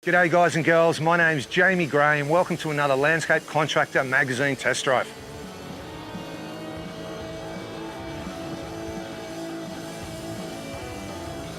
G'day guys and girls, my name's Jamie Gray and welcome to another Landscape Contractor Magazine test drive.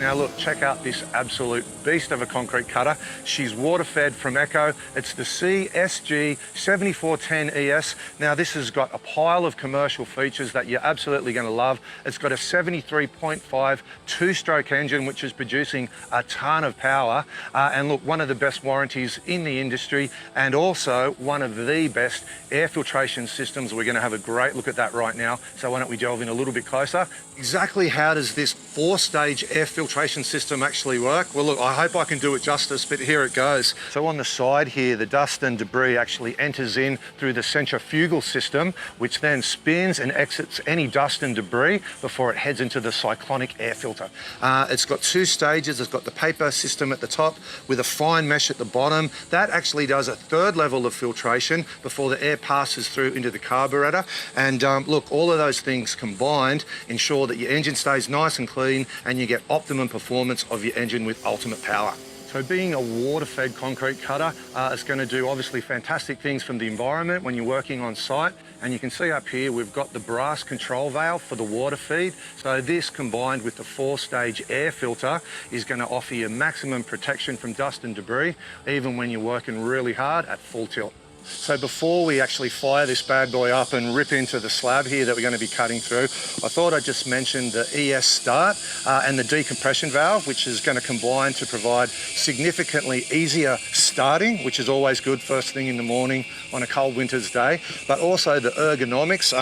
Now look, check out this absolute beast of a concrete cutter. She's water fed from ECHO. It's the CSG-7410ES. Now this has got a pile of commercial features that you're absolutely going to love. It's got a 73.5 two-stroke engine which is producing a ton of power. And look, one of the best warranties in the industry and also one of the best air filtration systems. We're going to have a great look at that right now. So why don't we delve in a little bit closer. Exactly how does this four-stage air filtration system actually work? Well look, I hope I can do it justice, but here it goes. So on the side here, the dust and debris actually enters in through the centrifugal system, which then spins and exits any dust and debris before it heads into the cyclonic air filter. It's got two stages. It's got the paper system at the top with a fine mesh at the bottom. That actually does a third level of filtration before the air passes through into the carburetor. And look, all of those things combined ensure that your engine stays nice and clean and you get optimum performance of your engine with ultimate power. So being a water-fed concrete cutter, it's going to do obviously fantastic things from the environment when you're working on site. And you can see up here, we've got the brass control valve for the water feed. So this combined with the four-stage air filter is going to offer you maximum protection from dust and debris, even when you're working really hard at full tilt. So before we actually fire this bad boy up and rip into the slab here that we're going to be cutting through, I thought I'd just mention the ES start and the decompression valve, which is going to combine to provide significantly easier starting, which is always good first thing in the morning on a cold winter's day, but also the ergonomics.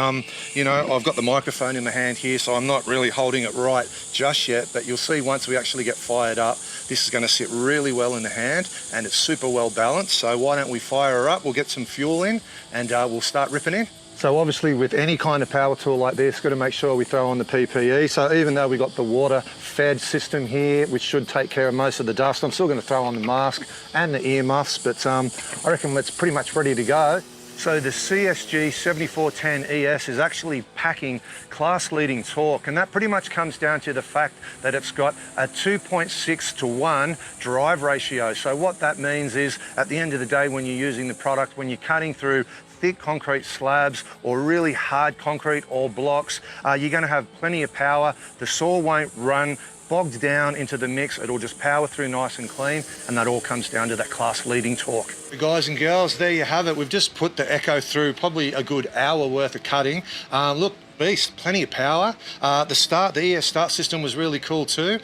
You know, I've got the microphone in my hand here, so I'm not really holding it right just yet, but you'll see once we actually get fired up, this is going to sit really well in the hand and it's super well balanced. So why don't we fire her up? We'll get some fuel in and we'll start ripping in. So obviously with any kind of power tool like this, got to make sure we throw on the PPE. So even though we got the water fed system here, which should take care of most of the dust, I'm still going to throw on the mask and the ear muffs, but I reckon it's pretty much ready to go. So the CSG-7410ES is actually packing class-leading torque, and that pretty much comes down to the fact that it's got a 2.6 to 1 drive ratio. So what that means is, at the end of the day, when you're using the product, when you're cutting through thick concrete slabs or really hard concrete or blocks, you're going to have plenty of power. The saw won't run bogged down into the mix. It'll just power through nice and clean, and that all comes down to that class-leading torque. Guys and girls, there you have it. We've just put the ECHO through probably a good hour worth of cutting. Look, beast, plenty of power. The ES start system was really cool too.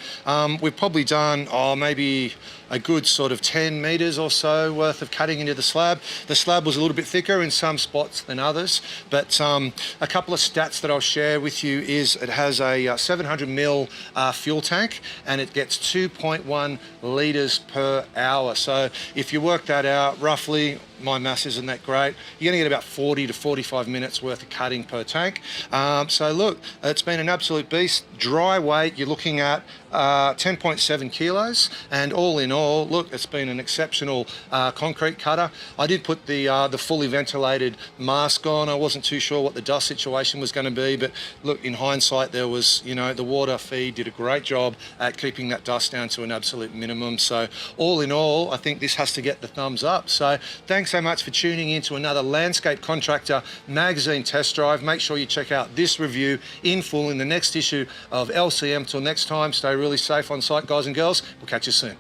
We've probably done maybe a good sort of 10 meters or so worth of cutting into the slab. The slab was a little bit thicker in some spots than others, but a couple of stats that I'll share with you is it has a 700 mil fuel tank and it gets 2.1 liters per hour. So if you work that out roughly, my maths isn't that great, you're going to get about 40 to 45 minutes worth of cutting per tank. So look, it's been an absolute beast. Dry weight, you're looking at 10.7 kilos, and all in all, look, it's been an exceptional concrete cutter. I did put the fully ventilated mask on. I wasn't too sure what the dust situation was going to be, but look, in hindsight, there was, you know, the water feed did a great job at keeping that dust down to an absolute minimum. So all in all, I think this has to get the thumbs up. So thanks so much for tuning in to another Landscape Contractor Magazine test drive. Make sure you check out this review in full in the next issue of LCM. Till next time, stay really safe on site, guys and girls. We'll catch you soon.